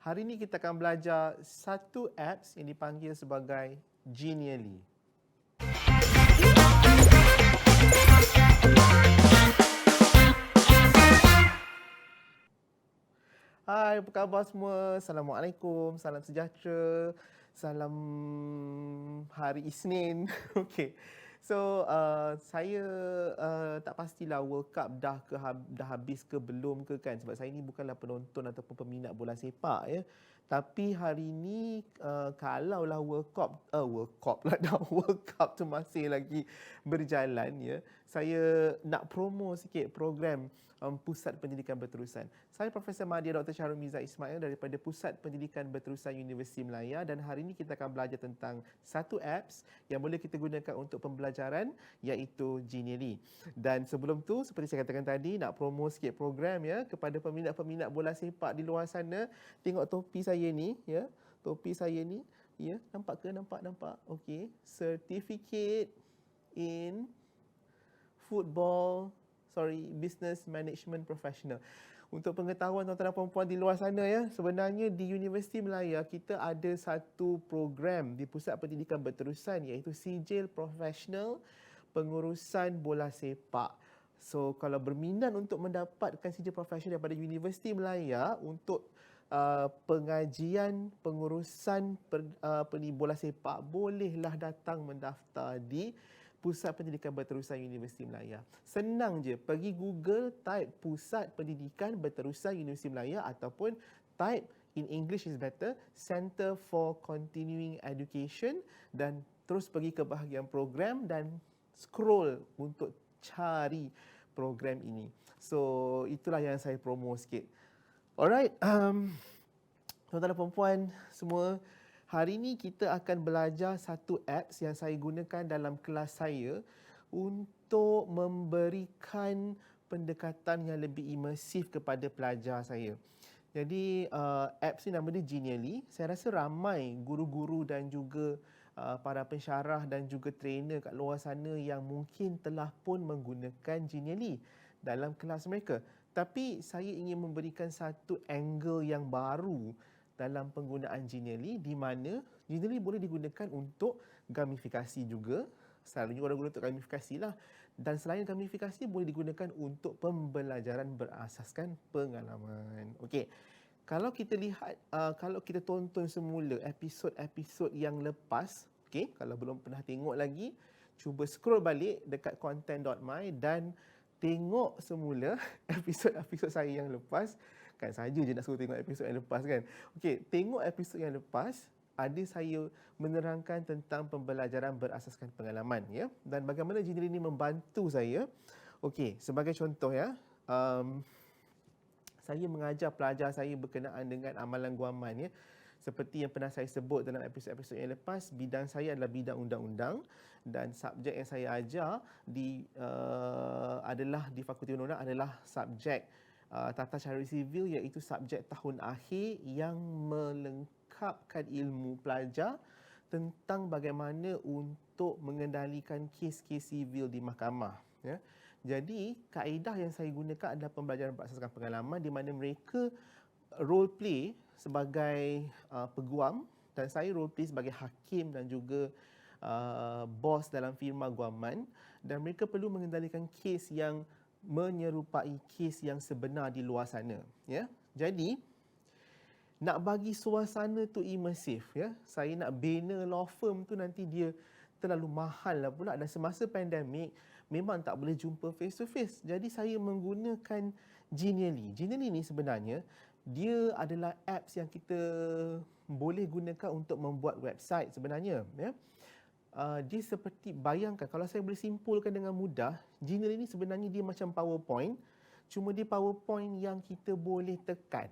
Hari ini kita akan belajar satu apps yang dipanggil sebagai Genially. Hai, apa khabar semua? Assalamualaikum, salam sejahtera, salam hari Isnin. Okey. So, saya tak pastilah World Cup dah habis ke belum ke kan, sebab saya ni bukanlah penonton ataupun peminat bola sepak ya. Tapi hari ini kalaulah World Cup lah dah World Cup tu masih lagi berjalan ya. Saya nak promo sikit program Pusat Pendidikan Berterusan. Saya Profesor Madya Dr. Syahrul Miza Ismail daripada Pusat Pendidikan Berterusan Universiti Melaya, dan hari ini kita akan belajar tentang satu apps yang boleh kita gunakan untuk pembelajaran, iaitu Genially. Dan sebelum tu, seperti saya katakan tadi, nak promo sikit program ya kepada peminat-peminat bola sepak di luar sana. Tengok topi saya ni ya. Topi saya ni ya, nampak ke? Nampak. Okey. Certificate in Business Management Professional. Untuk pengetahuan tuan-tuan dan puan-puan di luar sana ya, sebenarnya di Universiti Melaya kita ada satu program di Pusat Pendidikan Berterusan, iaitu Sijil Profesional Pengurusan Bola Sepak. So kalau berminat untuk mendapatkan sijil profesional daripada Universiti Melaya untuk pengajian pengurusan bola sepak, bolehlah datang mendaftar di Pusat Pendidikan Berterusan Universiti Melaya. Senang je, pergi Google, type Pusat Pendidikan Berterusan Universiti Melaya ataupun type, in English is better, Center for Continuing Education, dan terus pergi ke bahagian program dan scroll untuk cari program ini. So itulah yang saya promo sikit. Alright, tuan-tuan dan puan-puan semua, hari ini kita akan belajar satu apps yang saya gunakan dalam kelas saya untuk memberikan pendekatan yang lebih imersif kepada pelajar saya. Jadi apps ni nama dia Genially. Saya rasa ramai guru-guru dan juga para pensyarah dan juga trainer kat luar sana yang mungkin telah pun menggunakan Genially dalam kelas mereka. Tapi saya ingin memberikan satu angle yang baru dalam penggunaan Genially, di mana Genially boleh digunakan untuk gamifikasi juga. Selalunya orang guna untuk gamifikasi lah. Dan selain gamifikasi, boleh digunakan untuk pembelajaran berasaskan pengalaman. Okey. Kalau kita lihat, kalau kita tonton semula episod-episod yang lepas, okey, kalau belum pernah tengok lagi, cuba scroll balik dekat content.my dan tengok semula episod-episod saya yang lepas. Kan saja je nak suruh tengok episod yang lepas kan. Okey, tengok episod yang lepas, ada saya menerangkan tentang pembelajaran berasaskan pengalaman ya, dan bagaimana Genially ini membantu saya. Okey, sebagai contoh ya, saya mengajar pelajar saya berkenaan dengan amalan guaman ya. Seperti yang pernah saya sebut dalam episod-episod yang lepas, bidang saya adalah bidang undang-undang, dan subjek yang saya ajar adalah di Fakulti Undang-Undang adalah subjek Tata Cara Sivil, iaitu subjek tahun akhir yang melengkapkan ilmu pelajar tentang bagaimana untuk mengendalikan kes-kes sivil di mahkamah ya. Jadi kaedah yang saya gunakan adalah pembelajaran berasaskan pengalaman, di mana mereka role play sebagai peguam dan saya role play sebagai hakim dan juga bos dalam firma guaman, dan mereka perlu mengendalikan kes yang menyerupai kes yang sebenar di luar sana ya. Jadi nak bagi suasana tu imersif ya, saya nak bina law firm tu nanti dia terlalu mahal lah pula, dan semasa pandemik memang tak boleh jumpa face to face. Jadi saya menggunakan Genially. Genially ni sebenarnya dia adalah apps yang kita boleh gunakan untuk membuat website sebenarnya ya. Dia seperti, bayangkan kalau saya boleh simpulkan dengan mudah, Genially ni sebenarnya dia macam PowerPoint, cuma dia PowerPoint yang kita boleh tekan,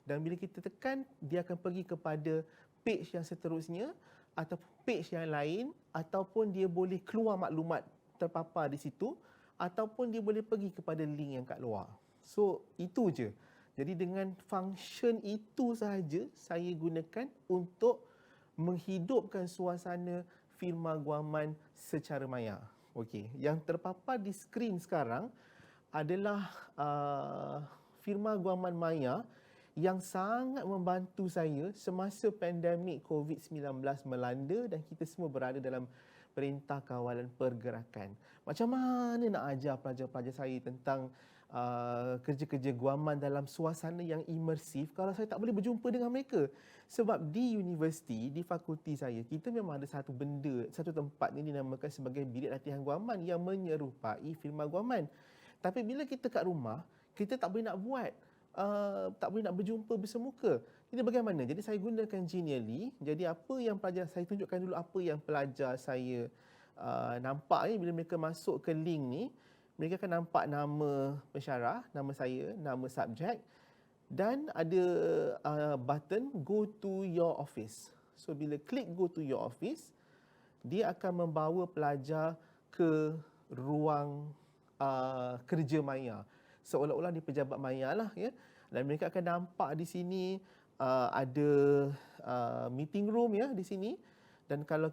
dan bila kita tekan dia akan pergi kepada page yang seterusnya atau page yang lain, ataupun dia boleh keluar maklumat terpapar di situ, ataupun dia boleh pergi kepada link yang kat luar. So itu je. Jadi dengan function itu sahaja saya gunakan untuk menghidupkan suasana firma guaman secara maya. Okey, yang terpapar di skrin sekarang adalah firma guaman maya yang sangat membantu saya semasa pandemik COVID-19 melanda dan kita semua berada dalam Perintah Kawalan Pergerakan. Macam mana nak ajar pelajar-pelajar saya tentang kerja-kerja guaman dalam suasana yang imersif kalau saya tak boleh berjumpa dengan mereka? Sebab di universiti, di fakulti saya, kita memang ada satu benda, satu tempat ini dinamakan sebagai bilik latihan guaman yang menyerupai firma guaman. Tapi bila kita kat rumah, kita tak boleh nak buat, tak boleh nak berjumpa bersemuka. Jadi bagaimana? Jadi saya gunakan Genially. Jadi apa yang pelajar, saya tunjukkan dulu apa yang pelajar saya nampak ni bila mereka masuk ke link ni. Mereka akan nampak nama pensyarah, nama saya, nama subjek dan ada button go to your office. So bila klik go to your office, dia akan membawa pelajar ke ruang kerja maya. Seolah-olah di pejabat maya lah ya. Dan mereka akan nampak di sini ada meeting room ya di sini. Dan kalau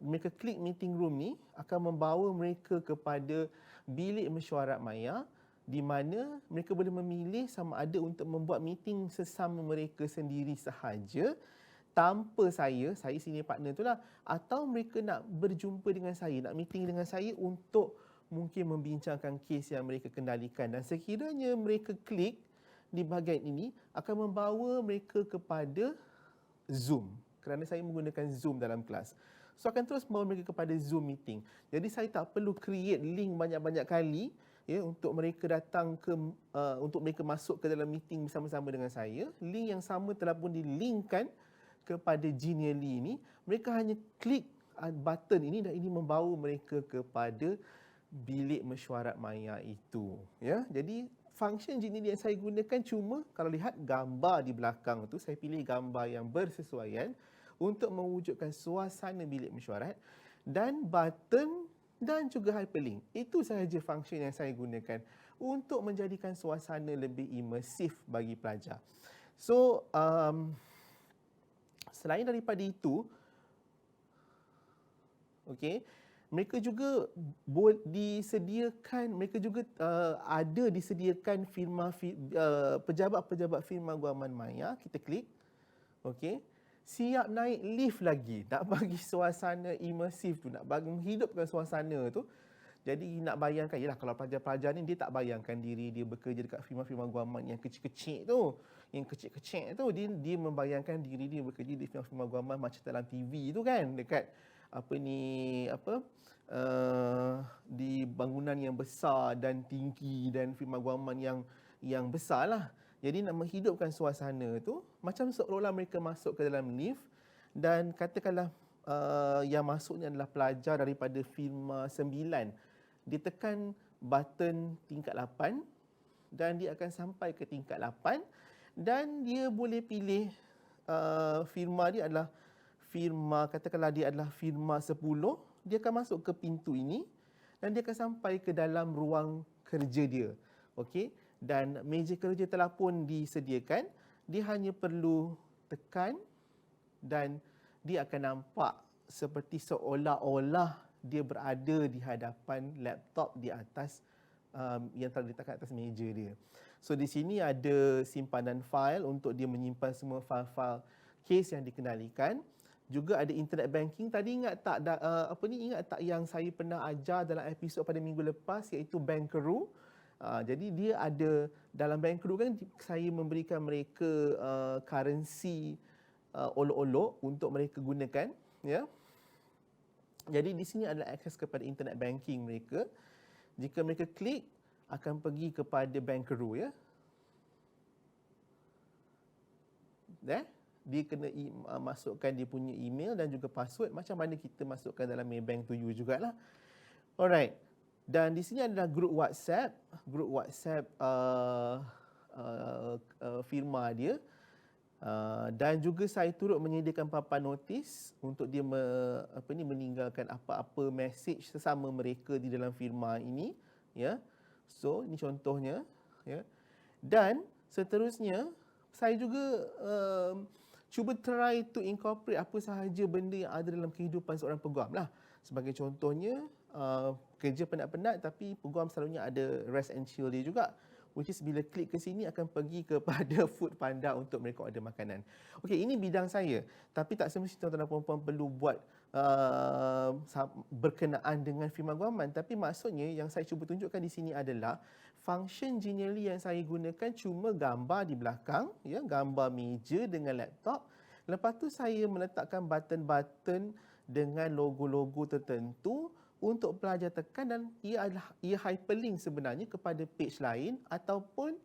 mereka klik meeting room ni akan membawa mereka kepada bilik mesyuarat maya di mana mereka boleh memilih sama ada untuk membuat meeting sesama mereka sendiri sahaja tanpa saya senior partner tu lah, atau mereka nak berjumpa dengan saya, nak meeting dengan saya untuk mungkin membincangkan kes yang mereka kendalikan. Dan sekiranya mereka klik di bahagian ini akan membawa mereka kepada Zoom kerana saya menggunakan Zoom dalam kelas. So akan terus membawa mereka kepada Zoom meeting. Jadi saya tak perlu create link banyak-banyak kali ya untuk mereka datang ke untuk mereka masuk ke dalam meeting bersama-sama dengan saya. Link yang sama telah pun dilinkkan kepada Genially ini. Mereka hanya klik button ini dan ini membawa mereka kepada bilik mesyuarat maya itu ya. Jadi function Genially yang saya gunakan cuma kalau lihat gambar di belakang tu, saya pilih gambar yang bersesuaian untuk mewujudkan suasana bilik mesyuarat dan button dan juga hyperlink. Itu sahaja function yang saya gunakan untuk menjadikan suasana lebih imersif bagi pelajar. So, selain daripada itu, okey, mereka juga disediakan firma pejabat-pejabat firma guaman maya. Kita klik, okey. Siap naik lift lagi, nak bagi suasana imersif tu, nak bagi menghidupkan suasana tu. Jadi nak bayangkan, yalah kalau pelajar-pelajar ni dia tak bayangkan diri dia bekerja dekat firma-firma guaman yang kecil-kecil tu. Yang kecil-kecil tu, dia membayangkan diri dia bekerja di firma-firma guaman macam dalam TV tu kan, dekat di bangunan yang besar dan tinggi dan firma guaman yang besar lah. Jadi nak menghidupkan suasana tu macam seolah-olah mereka masuk ke dalam lift dan katakanlah yang masuk ni adalah pelajar daripada firma 9. Dia tekan button tingkat 8 dan dia akan sampai ke tingkat 8 dan dia boleh pilih firma dia adalah katakanlah dia adalah firma 10, dia akan masuk ke pintu ini dan dia akan sampai ke dalam ruang kerja dia. Okey? Dan meja kerja telah pun disediakan, dia hanya perlu tekan dan dia akan nampak seperti seolah-olah dia berada di hadapan laptop di atas yang telah diletakkan atas meja dia. So di sini ada simpanan fail untuk dia menyimpan semua fail-fail kes yang dikendalikan. Juga ada internet banking. Tadi ingat tak ingat tak yang saya pernah ajar dalam episod pada minggu lepas iaitu Bankaroo. Jadi dia ada dalam Bankaroo kan saya memberikan mereka currency olok-olok untuk mereka gunakan ya. Jadi di sini adalah akses kepada internet banking mereka. Jika mereka klik akan pergi kepada Bankaroo ya. Dia kena masukkan dia punya email dan juga password macam mana kita masukkan dalam Maybank to you jugalah. Alright. Dan di sini adalah grup WhatsApp firma dia. Dan juga saya turut menyediakan papan notis untuk dia meninggalkan apa-apa message sesama mereka di dalam firma ini, ya. So, ini contohnya, ya. Dan seterusnya saya juga cuba try to incorporate apa sahaja benda yang ada dalam kehidupan seorang peguam lah. Sebagai contohnya, kerja penat-penat tapi peguam selalunya ada rest and chill dia juga. which is bila klik ke sini akan pergi kepada Food Panda untuk mereka order makanan. Okey, ini bidang saya. Tapi tak semestinya tuan-tuan dan puan-puan perlu buat berkenaan dengan firma guaman. Tapi maksudnya yang saya cuba tunjukkan di sini adalah function Genially yang saya gunakan cuma gambar di belakang, ya, gambar meja dengan laptop. Lepas tu saya meletakkan button-button dengan logo-logo tertentu untuk pelajar tekan dan ia hyperlink sebenarnya kepada page lain ataupun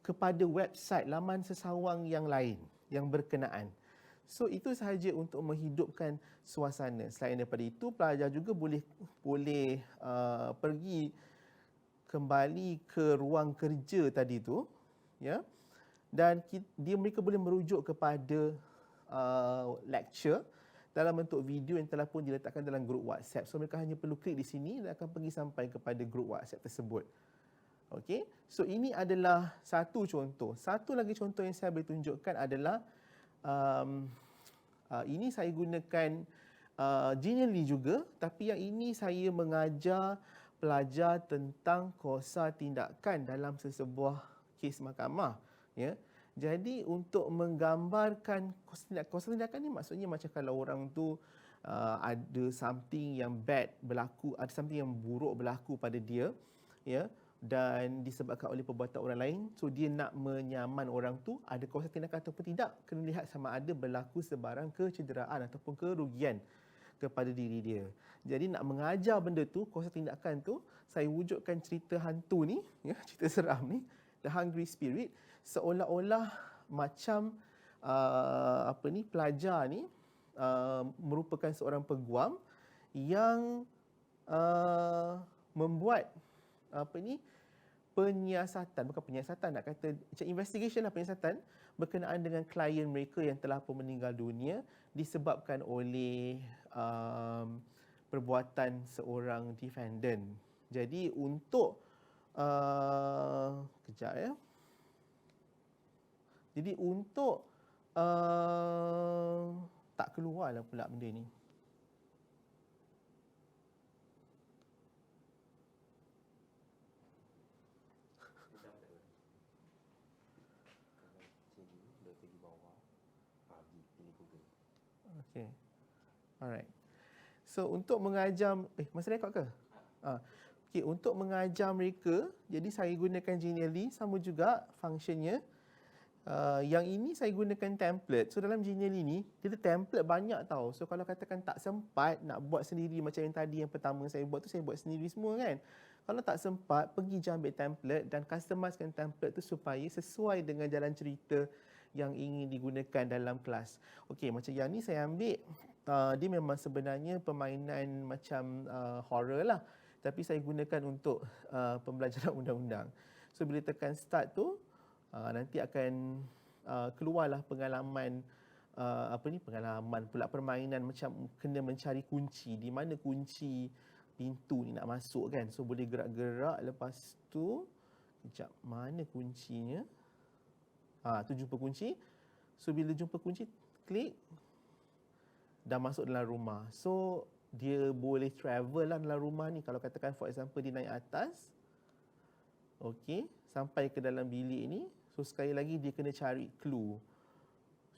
kepada website laman sesawang yang lain yang berkenaan. So itu sahaja untuk menghidupkan suasana. Selain daripada itu, pelajar juga boleh pergi kembali ke ruang kerja tadi tu, ya. Dan mereka boleh merujuk kepada lecture dalam bentuk video yang telah pun diletakkan dalam grup WhatsApp. So mereka hanya perlu klik di sini dan akan pergi sampai kepada grup WhatsApp tersebut. Okey. So ini adalah satu contoh. Satu lagi contoh yang saya boleh tunjukkan adalah ini saya gunakan Genially juga, tapi yang ini saya mengajar pelajar tentang kosa tindakan dalam sesebuah kes mahkamah, ya. Jadi untuk menggambarkan kosa tindakan ni maksudnya macam kalau orang tu ada something yang bad berlaku, ada something yang buruk berlaku pada dia, ya, dan disebabkan oleh perbuatan orang lain. So dia nak menyaman orang tu, ada kosa tindakan ataupun tidak, kena lihat sama ada berlaku sebarang kecederaan ataupun kerugian kepada diri dia. Jadi nak mengajar benda tu, kosa tindakan tu, saya wujudkan cerita hantu ni, ya, cerita seram ni, The Hungry Spirit, seolah-olah macam pelajar ni merupakan seorang peguam yang membuat penyiasatan, bukan penyiasatan, nak kata macam investigation lah, penyiasatan berkenaan dengan klien mereka yang telah pun meninggal dunia disebabkan oleh perbuatan seorang defendant. Jadi untuk kejap ya. Jadi untuk tak keluarlah pula benda ni. Okay. Alright. So untuk mengajar, masa rekod ke? Okay, untuk mengajar mereka, jadi saya gunakan Genially, sama juga functionnya. Yang ini saya gunakan template. So dalam Genially ni, dia template banyak tau. So kalau katakan tak sempat nak buat sendiri macam yang tadi yang pertama saya buat tu, saya buat sendiri semua kan. Kalau tak sempat, pergi je ambil template dan customizekan template tu supaya sesuai dengan jalan cerita yang ingin digunakan dalam kelas. Okey, macam yang ni saya ambil, dia memang sebenarnya permainan macam horror lah. Tapi saya gunakan untuk pembelajaran undang-undang. So bila tekan start tu, nanti akan keluarlah pengalaman pengalaman pula permainan macam kena mencari kunci, di mana kunci pintu ni nak masuk kan. So boleh gerak-gerak, lepas tu kejap, mana kuncinya? Tu jumpa kunci. So bila jumpa kunci, klik, dah masuk dalam rumah. So dia boleh travel lah dalam rumah ni. Kalau katakan for example dia naik atas, okey, sampai ke dalam bilik ni. So sekali lagi dia kena cari clue.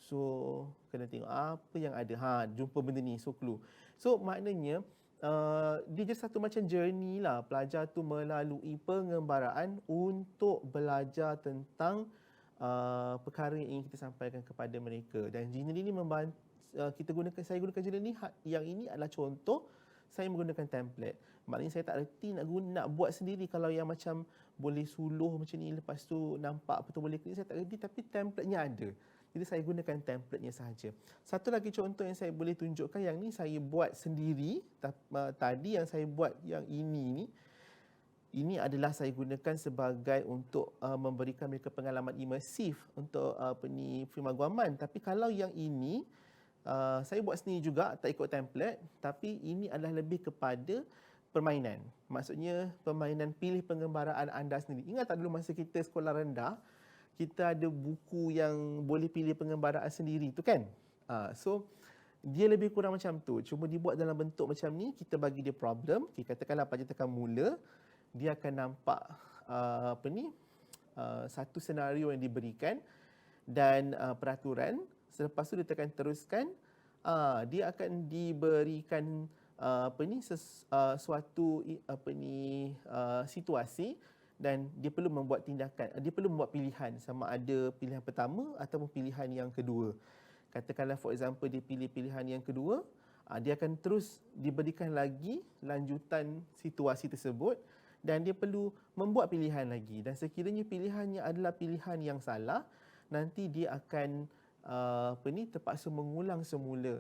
So kena tengok apa yang ada. Jumpa benda ni, so clue. So maknanya dia just satu macam journey lah. Pelajar tu melalui pengembaraan untuk belajar tentang perkara yang ingin kita sampaikan kepada mereka. Dan Genially ni membantu, saya gunakan Genially ni, yang ini adalah contoh saya menggunakan template. Maknanya saya tak reti nak buat sendiri. Kalau yang macam boleh suluh macam ni, lepas tu nampak betul boleh klik, saya tak reti, tapi template-nya ada. Jadi saya gunakan template-nya sahaja. Satu lagi contoh yang saya boleh tunjukkan, yang ni saya buat sendiri. Tadi yang saya buat yang ini adalah saya gunakan sebagai untuk memberikan mereka pengalaman imersif untuk firma guaman. Tapi kalau yang ini saya buat sendiri juga, tak ikut template, tapi ini adalah lebih kepada permainan. Maksudnya permainan pilih pengembaraan anda sendiri. Ingat tak dulu masa kita sekolah rendah, kita ada buku yang boleh pilih pengembaraan sendiri tu kan? So dia lebih kurang macam tu. Cuma dibuat dalam bentuk macam ni, kita bagi dia problem. Okay, katakanlah pelajar tekan mula, dia akan nampak satu senario yang diberikan dan peraturan. Selepas tu dia tekan teruskan, dia akan diberikan suatu situasi dan dia perlu membuat tindakan, dia perlu membuat pilihan sama ada pilihan pertama ataupun pilihan yang kedua. Katakanlah for example dia pilih pilihan yang kedua, dia akan terus diberikan lagi lanjutan situasi tersebut dan dia perlu membuat pilihan lagi, dan sekiranya pilihannya adalah pilihan yang salah, nanti dia akan terpaksa mengulang semula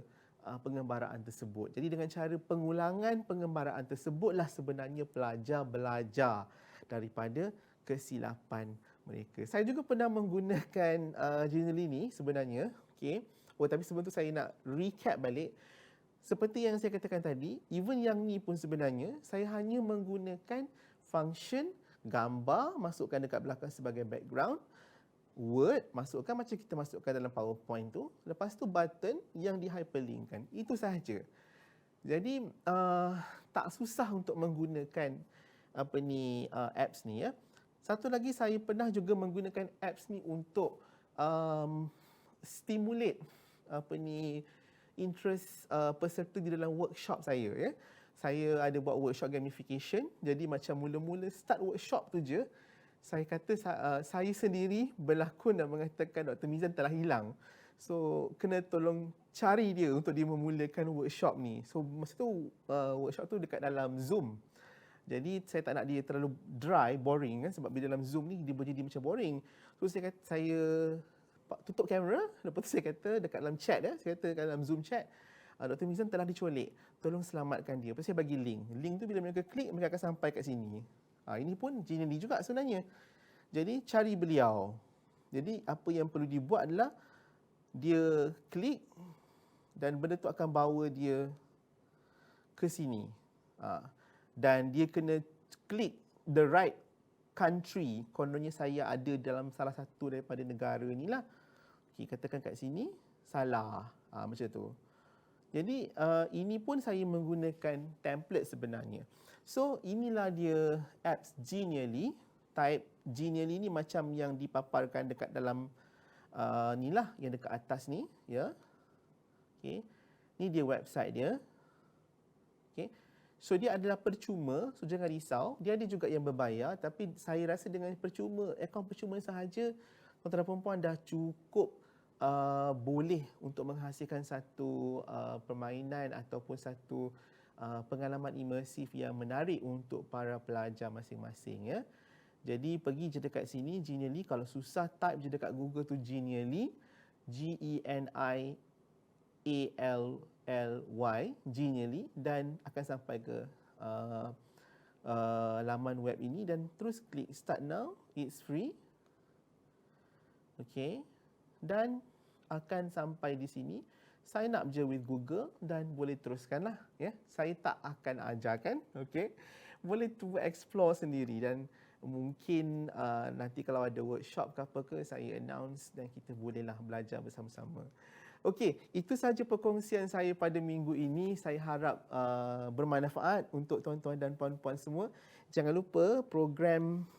pengembaraan tersebut. Jadi dengan cara pengulangan pengembaraan tersebutlah sebenarnya pelajar belajar daripada kesilapan mereka. Saya juga pernah menggunakan jurnal ini sebenarnya. Okay. Tapi sebelum tu saya nak recap balik. Seperti yang saya katakan tadi, even yang ni pun sebenarnya saya hanya menggunakan function gambar, masukkan dekat belakang sebagai background, word, masukkan macam kita masukkan dalam PowerPoint tu, lepas tu button yang di hyperlinkkan. Itu sahaja. Jadi tak susah untuk menggunakan apps ni ya. Satu lagi, saya pernah juga menggunakan apps ni untuk stimulate interest peserta di dalam workshop saya ya. Saya ada buat workshop gamification. Jadi macam mula-mula start workshop tu je, saya kata saya sendiri berlakon dan mengatakan Dr. Mizan telah hilang. So kena tolong cari dia untuk dia memulakan workshop ni. So masa tu workshop tu dekat dalam Zoom. Jadi saya tak nak dia terlalu dry, boring kan, sebab bila dalam Zoom ni dia jadi macam boring. So saya kata, saya tutup kamera, lepas tu saya kata dekat dalam chat saya kata dekat dalam Zoom chat, Dr. Mizan telah diculik, tolong selamatkan dia. Lepas saya bagi link. Link tu bila mereka klik, mereka akan sampai kat sini. Ini pun Genially juga sebenarnya. Jadi cari beliau. Jadi apa yang perlu dibuat adalah dia klik dan benda tu akan bawa dia ke sini. Dan dia kena klik the right country. Kononnya saya ada dalam salah satu daripada negara ni lah. Okay, katakan kat sini, salah. Macam tu. Jadi ini pun saya menggunakan template sebenarnya. So inilah dia apps Genially. Type Genially ni macam yang dipaparkan dekat dalam ni lah, yang dekat atas ni ya. Okay. Ni dia website dia. Okay. So dia adalah percuma, so jangan risau. Dia ada juga yang berbayar, tapi saya rasa dengan percuma, akaun percuma sahaja, tuan-tuan dan puan dah cukup boleh untuk menghasilkan satu permainan ataupun satu pengalaman imersif yang menarik untuk para pelajar masing-masing ya. Jadi pergi je dekat sini Genially, kalau susah type je dekat Google tu Genially, Genially, Genially, dan akan sampai ke laman web ini dan terus klik start now, it's free. Okay. Dan akan sampai di sini, sign up je with Google dan boleh teruskanlah ya. Saya tak akan ajarkan, okey. Boleh tu explore sendiri dan mungkin nanti kalau ada workshop ke apa ke, saya announce dan kita bolehlah belajar bersama-sama. Okey, itu sahaja perkongsian saya pada minggu ini. Saya harap bermanfaat untuk tuan-tuan dan puan-puan semua. Jangan lupa program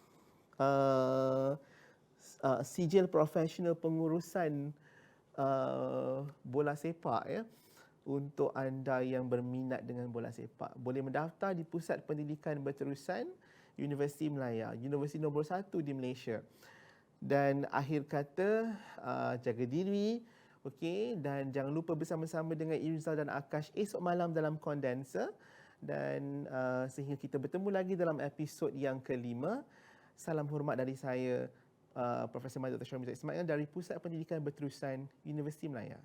sijil profesional pengurusan bola sepak ya, untuk anda yang berminat dengan bola sepak. Boleh mendaftar di Pusat Pendidikan Berterusan Universiti Melaya, universiti nombor 1 di Malaysia. Dan akhir kata, jaga diri, okey, dan jangan lupa bersama-sama dengan Irzal dan Akash esok malam dalam Kondenser, dan sehingga kita bertemu lagi dalam episod yang kelima. Salam hormat dari saya, Profesor Dr. Syarul Mizan Ismail dari Pusat Pendidikan Berterusan Universiti Melaya.